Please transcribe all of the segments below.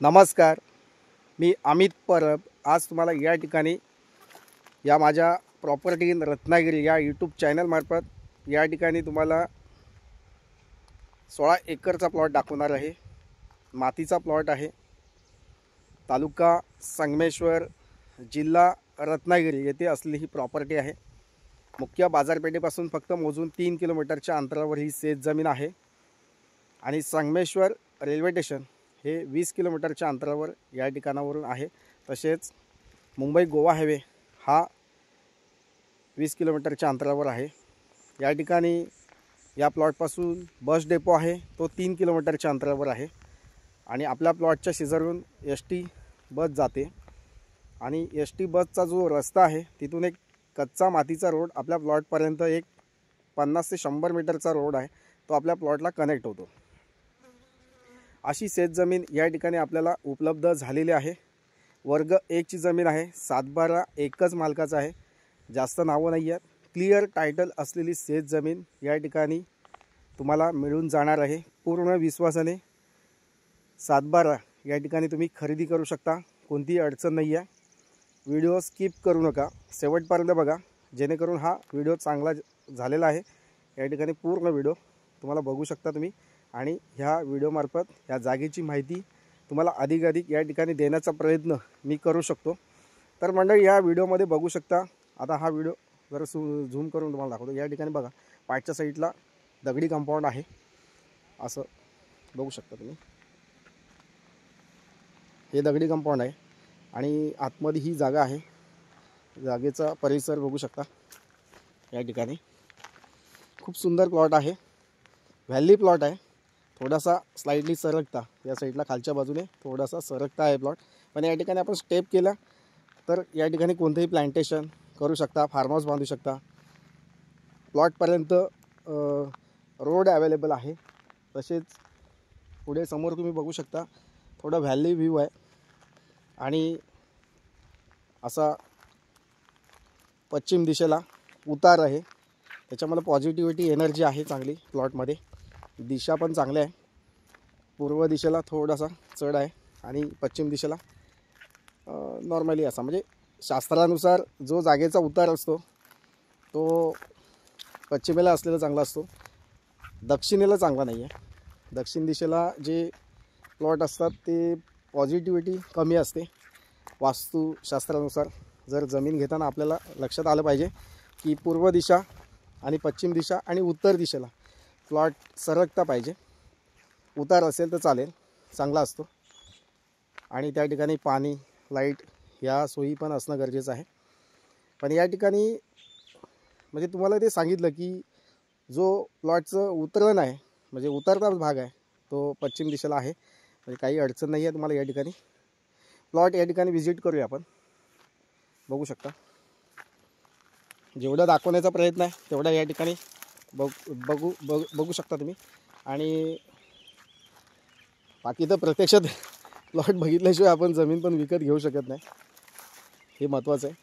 नमस्कार, मी अमित परब आज तुम्हाला या ठिकाणी या माझ्या प्रॉपर्टी इन रत्नागिरी या यूट्यूब चॅनलमार्फत या ठिकाणी तुम्हाला 16 एकरचा प्लॉट दाखवणार आहे। मातीचा प्लॉट आहे। तालुका संगमेश्वर, जिल्हा रत्नागिरी येथे असलेली ही प्रॉपर्टी आहे। मुख्य बाजारपेठेपासून फक्त मोजून 3 किलोमीटरच्या अंतरावर ही शेत जमीन आहे आणि संगमेश्वर रेल्वे स्टेशन हे 20 किलोमीटरच्या अंतरावर या ठिकाणावरून आहे। तसेच मुंबई गोवा हायवे हा 20 किलोमीटरच्या अंतरावर आहे। या ठिकाणी या प्लॉटपासून बस डेपो आहे तो 3 किलोमीटरच्या अंतरावर आहे आणि आपल्या प्लॉटच्या शेजारून एसटी बस जाते आणि एसटी बसचा जो रस्ता आहे तिथून एक कच्चा मातीचा रोड आपल्या प्लॉटपर्यंत एक 50 ते 100 मीटरचा रोड आहे, तो आपल्या प्लॉटला कनेक्ट होतो। अशी शेत जमीन या ठिकाणी आपल्याला उपलब्ध झालेली आहे। वर्ग 1 ची जमीन आहे। 7/12 एकच मालकाचा आहे, जास्त नावं नाही आहेत। क्लिअर टायटल असलेली शेत जमीन या ठिकाणी तुम्हाला मिळून जाणार आहे। पूर्ण विश्वासाने 7/12 या ठिकाणी तुम्ही खरेदी करू शकता, कोणतीही अडचण नाही आहे। व्हिडिओ स्किप करू नका, शेवटपर्यंत बघा, जेणेकरून हा व्हिडिओ चांगला झालेला आहे। या ठिकाणी पूर्ण व्हिडिओ तुम्हाला बघू शकता तुम्ही आणि ह्या व्हिडिओमार्फत या जागेची माहिती तुम्हाला अधिकाधिक या ठिकाणी देण्याचा प्रयत्न मी करू शकतो। तर मंडळी या व्हिडिओमध्ये बघू शकता, आता हा व्हिडिओ जरा झूम करून तुम्हाला दाखवतो। या ठिकाणी बघा, पाठच्या साईडला दगडी कंपाऊंड आहे, असं बघू शकता तुम्ही। हे दगडी कंपाऊंड आहे आणि आतमध्ये ही जागा आहे। जागेचा परिसर बघू शकता। या ठिकाणी खूप सुंदर प्लॉट आहे, व्हॅली प्लॉट आहे। थोडासा स्लाइडली सरकता या साईडला खालच्या बाजूने थोडासा सरकता आहे प्लॉट, पण या ठिकाणी आपण स्टेप केला तर या ठिकाणी कोणतेही प्लांटेशन करू शकता, फार्म हाऊस बांधू शकता। प्लॉटपर्यंत रोड अवेलेबल आहे। तसेच पुढे समोर तुम्ही बघू शकता थोडा व्हॅली व्ह्यू आहे आणि असा पश्चिम दिशेला उतार आहे, त्याच्यामध्ये पॉझिटिव्हिटी एनर्जी आहे चांगली प्लॉटमध्ये। दिशा पण चांगली आहे, पूर्व दिशेला थोडासा चढ आहे आणि पश्चिम दिशेला नॉर्मली असा, म्हणजे शास्त्रानुसार जो जागेचा उतार असतो तो पश्चिमेला असलेला चांगला असतो, दक्षिणेला चांगला नाही आहे। दक्षिण दिशेला जे प्लॉट असतात ते पॉझिटिव्हिटी कमी असते। वास्तुशास्त्रानुसार जर जमीन घेताना आपल्याला लक्षात आलं पाहिजे की पूर्व दिशा आणि पश्चिम दिशा आणि उत्तर दिशेला प्लॉट सरकता पाहिजे। उतार असेल तर चालेल, चांगला असतो आणि त्या ठिकाणी पाणी, लाईट या सोयी पण असणं गरजेचं आहे। पण या ठिकाणी म्हणजे तुम्हाला ते सांगितलं की जो प्लॉटचं उतरण आहे, म्हणजे उतरता भाग आहे, तो पश्चिम दिशेला आहे, म्हणजे काही अडचण नाही आहे तुम्हाला। या ठिकाणी प्लॉट या ठिकाणी व्हिजिट करूया आपण, बघू शकता। जेवढं दाखवण्याचा प्रयत्न आहे तेवढा या ठिकाणी बघू शकता तुम्ही। आणि बाकी तर प्रत्यक्षात प्लॉट बघितल्याशिवाय आपण जमीन पण विकत घेऊ शकत नाही, हे महत्त्वाचं आहे।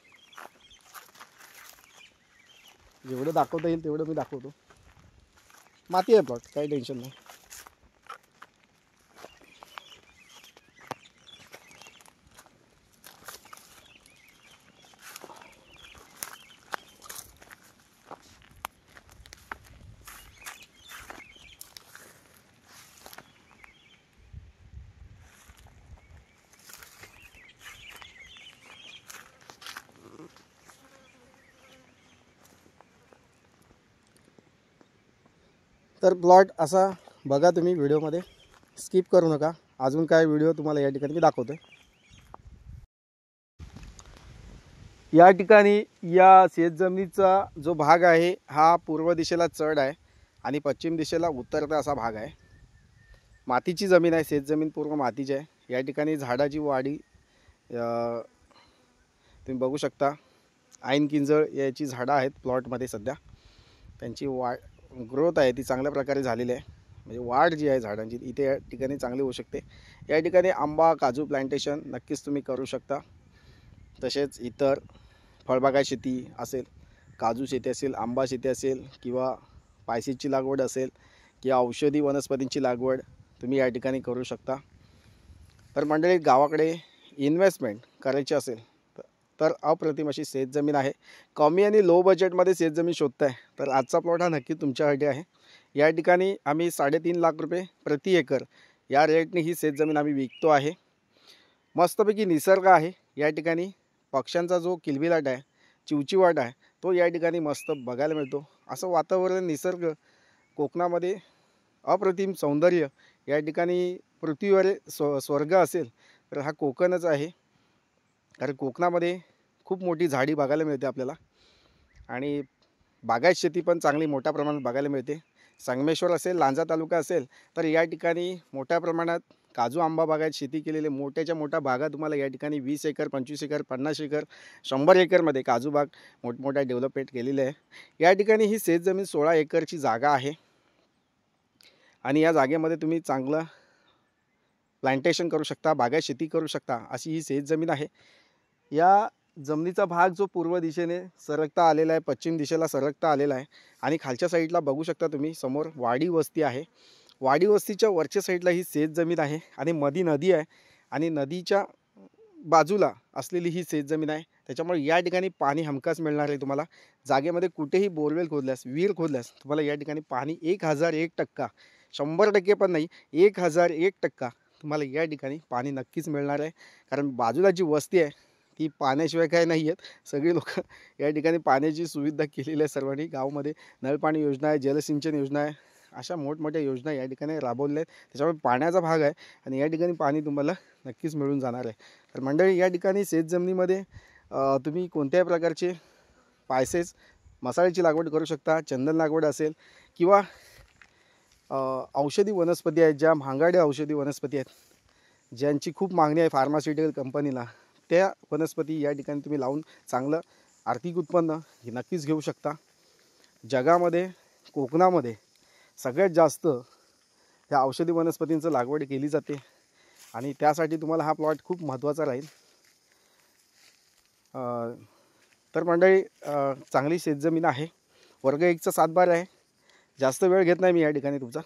जेवढं दाखवता येईल तेवढं मी दाखवतो। माती आहे प्लॉट, काही टेन्शन नाही। तर प्लॉट असा बघा तुम्ही व्हिडिओमध्ये, स्किप करू नका, अजून काय व्हिडिओ तुम्हाला या ठिकाणी मी दाखवतो. या ठिकाणी या शेतजमिनीचा जो भाग आहे हा पूर्व दिशेला चढ आहे आणि पश्चिम दिशेला उतरता असा भाग आहे. मातीची जमीन आहे, शेतजमीन पूर्ण मातीची आहे. या ठिकाणी झाडाची वाढी तुम्ही बघू शकता. ऐन किंजळ याची झाडं आहेत प्लॉटमध्ये सध्या. त्यांची ग्रोथ आहे ती चांगल्या प्रकारे झालेली आहे. म्हणजे वाढ जी आहे झाडांची इथे या ठिकाणी चांगली होऊ शकते. या ठिकाणी आंबा काजू प्लांटेशन नक्कीच तुम्ही करू शकता. तसेच इतर फळबागा शेती असेल, काजू शेती असेल, आंबा शेती असेल किंवा पायसीची लागवड असेल किंवा औषधी वनस्पतींची लागवड तुम्ही या ठिकाणी करू शकता. तर मंडळी, गावाकडे इन्व्हेस्टमेंट करायची असेल तर अप्रतिम अशी शेतजमीन आहे. कमी आणि लो बजेटमध्ये शेतजमीन शोधताय तर आजचा प्लॉट हा नक्की तुमच्यासाठी आहे. या ठिकाणी आम्ही 3.5 लाख रुपये प्रति एकर या रेटने ही शेतजमीन आम्ही विकतो आहे. मस्तपैकी निसर्ग आहे या ठिकाणी. पक्ष्यांचा जो किलबिलाट आहे, चिवचिवाट आहे, तो या ठिकाणी मस्त बघायला मिळतो. असं वातावरण, निसर्ग कोकणामध्ये अप्रतिम सौंदर्य. या ठिकाणी पृथ्वीवर स्वर्ग असेल तर हा कोकणच आहे. कारण कोकणामध्ये खूप मोठी झाडी बघायला मिळते आपल्याला आणि बागायत शेती पण चांगली मोठ्या प्रमाणात बघायला मिळते. संगमेश्वर असेल, लांजा तालुका असेल तर या ठिकाणी मोठ्या प्रमाणात काजू आंबा बागायत शेती केलेले मोठ्याच्या मोठ्या बागा तुम्हाला या ठिकाणी 20 एकर, 25 एकर, 50 एकर, 100 एकरमध्ये काजू बाग मोठमोठ्या डेव्हलपमेंट केलेले आहे. या ठिकाणी ही शेतजमीन 16 एकरची जागा आहे आणि या जागेमध्ये तुम्ही चांगलं प्लांटेशन करू शकता, बागायत शेती करू शकता अशी ही शेतजमीन आहे. या जमिनीचा भाग जो पूर्व दिशेने सरकता आलेला आहे, पश्चिम दिशेला सरकता आलेला आहे आणि खालच्या साईडला बघू शकता तुम्ही समोर वाडी वस्ती आहे. वाडी वस्तीच्या वरच्या साईडला ही शेतजमीन आहे आणि मधी नदी आहे आणि नदीच्या बाजूला असलेली ही शेतजमीन आहे. त्याच्यामुळे या ठिकाणी पाणी हमखास मिळणार आहे तुम्हाला. जागेमध्ये कुठेही बोरवेल खोदल्यास, विहीर खोदल्यास तुम्हाला या ठिकाणी पाणी 1001%, 100% पण नाही, 1001% तुम्हाला या ठिकाणी पाणी नक्कीच मिळणार आहे. कारण बाजूला जी वस्ती आहे ती पाण्याशिवाय काय नाही आहेत. सगळी लोक या ठिकाणी पाण्याची सुविधा केलेली आहे सर्वांनी. गावामध्ये नळपाणी योजना आहे, जलसिंचन योजना आहे, अशा मोठमोठ्या योजना या ठिकाणी राबवल्या आहेत. त्याच्यामुळे पाण्याचा भाग आहे आणि या ठिकाणी पाणी तुम्हाला नक्कीच मिळून जाणार आहे. तर मंडळी, या ठिकाणी शेतजमिनीमध्ये तुम्ही कोणत्याही प्रकारचे पायसेस, मसाल्याची लागवड करू शकता. चंदन लागवड असेल किंवा औषधी वनस्पती आहेत, ज्या महागड्या औषधी वनस्पती आहेत, ज्यांची खूप मागणी आहे फार्मास्युटिकल कंपनीला, त्या वनस्पती या ठिकाणी तुम्ही लावून चांगलं आर्थिक उत्पन्न हे नक्कीच घेऊ शकता. जगामध्ये कोकणामध्ये सगळ्यात जास्त ह्या औषधी वनस्पतींचं लागवड केली जाते आणि त्यासाठी तुम्हाला हा प्लॉट खूप महत्त्वाचा राहील. तर मंडळी, चांगली शेतजमीन आहे. वर्ग 1चा 7/12 आहे. जास्त वेळ घेत नाही मी या ठिकाणी तुमचा.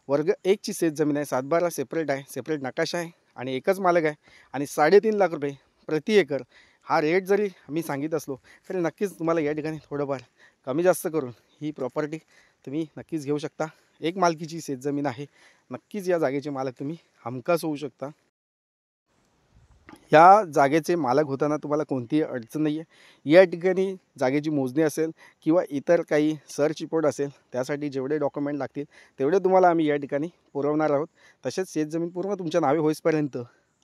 वर्ग 1ची शेतजमीन आहे, 7/12 सेपरेट आहे, सेपरेट नकाशा आहे आणि एकच मालक आहे आणि 3.5 लाख रुपये प्रति एकर हा रेट जरी मी सांगित असलो तरी नक्कीच तुम्हाला या ठिकाणी थोडंफार कमी जास्त करून ही प्रॉपर्टी तुम्ही नक्कीच घेऊ शकता. एक मालकीची शेतजमीन आहे. नक्कीच या जागेचे मालक तुम्ही हमखास होऊ शकता. या जागेचे मालक होताना तुम्हाला कोणतीही अडचण नाही आहे. या ठिकाणी जागेची मोजणी असेल किंवा इतर काही सर्च रिपोर्ट असेल, त्यासाठी जेवढे डॉक्युमेंट लागतील तेवढे तुम्हाला आम्ही या ठिकाणी पुरवणार आहोत. तसेच शेतजमीन पूर्ण तुमच्या नावे होईपर्यंत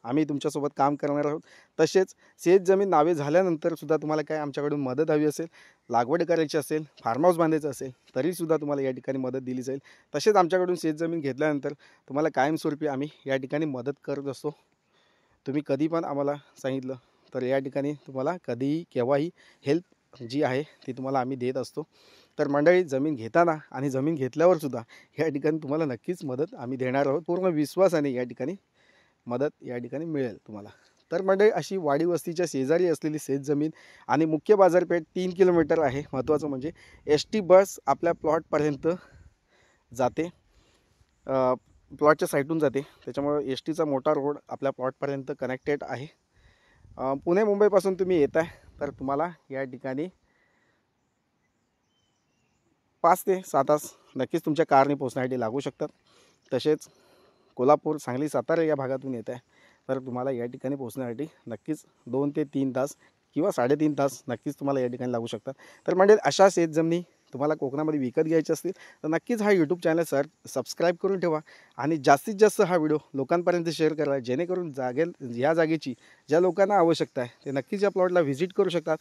आम्ही तुमच्यासोबत काम करणार आहोत. तसेच शेतजमीन नावे झाल्यानंतरसुद्धा तुम्हाला काय आमच्याकडून मदत हवी असेल, लागवड करायची असेल, फार्म हाऊस बांधायचं असेल तरीसुद्धा तुम्हाला या ठिकाणी मदत दिली जाईल. तसेच आमच्याकडून शेतजमीन घेतल्यानंतर तुम्हाला कायमस्वरूपी आम्ही या ठिकाणी मदत करत असतो. तुम्ही कधी पण आम्हाला सांगितलं तर या ठिकाणी तुम्हाला कधीही केव्हाही हेल्प जी आहे ती तुम्हाला आम्ही देत असतो. तर मंडळी, जमीन घेताना आणि जमीन घेतल्यावरसुद्धा या ठिकाणी तुम्हाला नक्कीच मदत आम्ही देणार आहोत. पूर्ण विश्वासाने या ठिकाणी मदत या ठिकाणी मिळेल तुम्हाला. तर मंडळी, अशी वाडी वस्तीच्या शेजारी असलेली शेतजमीन आणि मुख्य बाजारपेठ 3 किलोमीटर आहे. महत्त्वाचं म्हणजे ST बस आपल्या प्लॉटपर्यंत जाते, प्लॉटच्या साईडून जाते. त्याच्यामुळे STचा मोठा रोड आपल्या प्लॉटपर्यंत कनेक्टेड आहे. पुणे मुंबईपासून तुम्ही येत आहे तर तुम्हाला या ठिकाणी 5 ते 6 तास नक्कीच तुमच्या कारने पोहोचण्यासाठी लागू शकतात. तसेच कोल्हापूर, सांगली, सातारा या भागातून येत आहे तर तुम्हाला या ठिकाणी पोहोचण्यासाठी नक्कीच 2 ते 3 तास किंवा 3.5 तास नक्कीच तुम्हाला या ठिकाणी लागू शकतात. तर म्हणजे अशा शेतजमिनी तुम्हाला कोकणामध्ये विकत घ्यायचे असतील तर नक्कीच हा यूट्यूब चॅनल सबस्क्राईब करून ठेवा आणि जास्तीत जास्त हा व्हिडिओ लोकांपर्यंत शेअर करा, जेणेकरून या जागेची ज्या लोकांना आवश्यकता आहे ते नक्कीच या प्लॉटला व्हिजिट करू शकतात.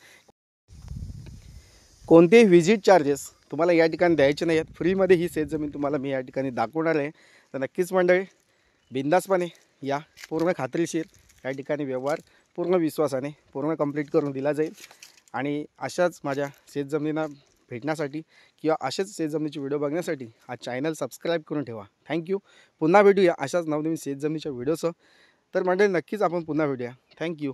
कोणतेही व्हिजिट चार्जेस तुम्हाला या ठिकाणी द्यायचे नाही आहेत. फ्रीमध्ये ही शेतजमीन तुम्हाला मी या ठिकाणी दाखवणार आहे. तर नक्कीच मंडळी बिंदासपणे या, पूर्ण खात्रीशीर या ठिकाणी व्यवहार पूर्ण विश्वासाने पूर्ण कंप्लीट करून दिला जाईल. आणि अशाच माझ्या शेतजमिनींना भेटण्यासाठी किंवा अशाच शेतजमिनीचे व्हिडिओ बघण्यासाठी हा चॅनल सबस्क्राईब करून ठेवा. थँक्यू. पुन्हा भेटूया अशाच नवनवीन शेतजमिनीच्या व्हिडिओसह. तर मंडळी नक्कीच आपण पुन्हा भेटूया. थँक्यू.